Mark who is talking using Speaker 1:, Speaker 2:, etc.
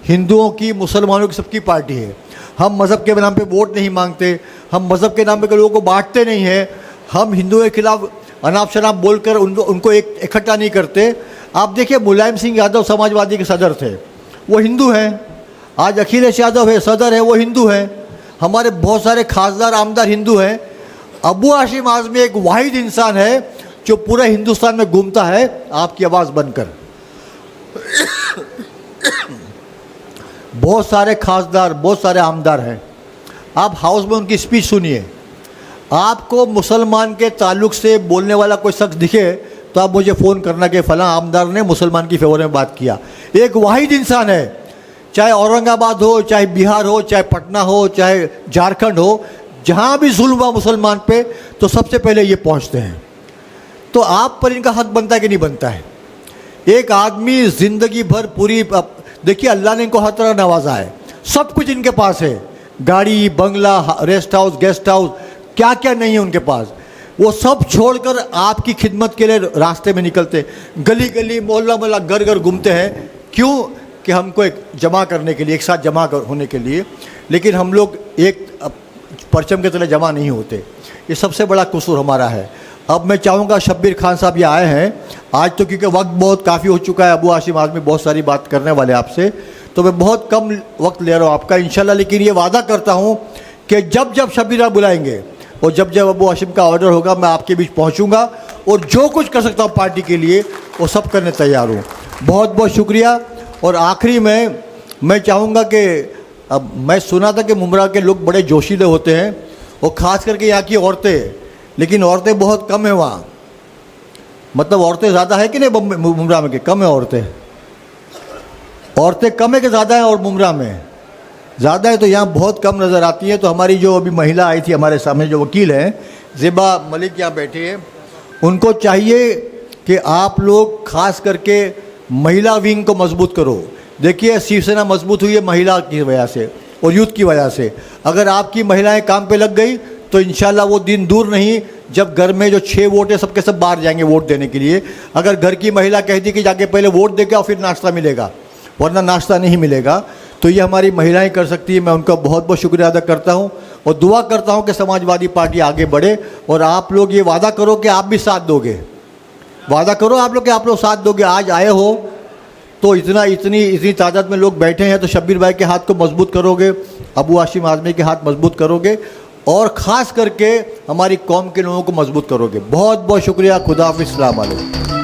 Speaker 1: हिंदुओं की, मुसलमानों की, सबकी पार्टी है। हम मज़हब के नाम पे वोट नहीं मांगते, हम मज़हब के नाम पे लोगों को बांटते नहीं हैं, हम हिंदुओं के खिलाफ अनाप शनाप बोलकर उनको इकट्ठा नहीं करते। आप देखिए, मुलायम सिंह यादव समाजवादी के सदर थे, वो हिंदू हैं। आज अखिलेश यादव है, सदर है, वो हिंदू हैं। हमारे बहुत सारे खासदार आमदार हिंदू हैं। अबू हाशिम आज़मी एक वाहिद इंसान है जो पूरे हिंदुस्तान में घूमता है आपकी आवाज़ बनकर। बहुत सारे खासदार, बहुत सारे आमदार हैं। आप हाउस में उनकी स्पीच सुनिए। आपको मुसलमान के ताल्लुक से बोलने वाला कोई शख्स दिखे तो आप मुझे फ़ोन करना कि फ़लाँ आमदार ने मुसलमान की फेवर में बात किया। एक वाहिद इंसान है, चाहे औरंगाबाद हो, चाहे बिहार हो, चाहे पटना हो, चाहे झारखंड हो, जहाँ भी जुल्म हुआ मुसलमान पे तो सबसे पहले ये पहुँचते हैं। तो आप पर इनका हक बनता है कि नहीं बनता है? एक आदमी ज़िंदगी भर पूरी, देखिए अल्लाह ने इनको हर तरह नवाजा है, सब कुछ इनके पास है, गाड़ी, बंगला, रेस्ट हाउस, गेस्ट हाउस, क्या क्या नहीं है उनके पास। वो सब छोड़कर आपकी खिदमत के लिए रास्ते में निकलते, गली गली, मोहल्ला मोहल्ला, घर घर घूमते हैं। क्यों? कि हमको एक जमा करने के लिए, एक साथ जमा होने के लिए। लेकिन हम लोग एक परचम के तले जमा नहीं होते। ये सबसे बड़ा कसूर हमारा है। अब मैं चाहूँगा शब्बीर खान साहब ये आए हैं आज, तो क्योंकि वक्त बहुत काफ़ी हो चुका है, अबू हाशिम आज़मी बहुत सारी बात करने वाले आपसे, तो मैं बहुत कम वक्त ले रहा हूँ आपका इंशाल्लाह। लेकिन ये वादा करता हूँ कि जब जब शब्बीर आप बुलाएंगे और जब जब अबू हाशिम का ऑर्डर होगा, मैं आपके बीच पहुँचूँगा और जो कुछ कर सकता हूँ पार्टी के लिए वो सब करने तैयार हूँ। बहुत बहुत शुक्रिया। और आखिरी में मैं चाहूँगा कि अब मैं सुना था कि मुमरा के लोग बड़े जोशीले होते हैं, और ख़ास करके यहाँ की औरतें, लेकिन औरतें बहुत कम हैं वहाँ। मतलब औरतें ज़्यादा है कि नहीं मुमरा में? कि कम है औरतें? औरतें कम है कि ज़्यादा है? और मुमरा में ज़्यादा है, तो यहाँ बहुत कम नज़र आती है। तो हमारी जो अभी महिला आई थी हमारे सामने, जो वकील हैं ज़ेबा मलिक, यहाँ बैठे हैं, उनको चाहिए कि आप लोग ख़ास करके महिला विंग को मजबूत करो। देखिए, शिवसेना मजबूत हुई है महिला की वजह से और यूथ की वजह से। अगर आपकी महिलाएं काम पे लग गई तो इंशाल्लाह वो दिन दूर नहीं जब घर में जो 6 वोट है सबके सब बाहर जाएंगे वोट देने के लिए। अगर घर की महिला कहती कि जाके पहले वोट देके और फिर नाश्ता मिलेगा, वरना नाश्ता नहीं मिलेगा, तो ये हमारी महिलाएं कर सकती है। मैं उनका बहुत बहुत शुक्रिया अदा करता हूँ और दुआ करता हूँ कि समाजवादी पार्टी आगे बढ़े। और आप लोग ये वादा करो कि आप भी साथ दोगे, वादा करो आप लोग कि आप लोग साथ दोगे। आज आए हो तो इतनी तादाद में लोग बैठे हैं, तो शब्बीर भाई के हाथ को मजबूत करोगे, अबू हाशिम आज़मी के हाथ मजबूत करोगे, और ख़ास करके हमारी कौम के लोगों को मजबूत करोगे। बहुत बहुत शुक्रिया। खुदा हाफ़िज़, अस्सलाम वालेकुम।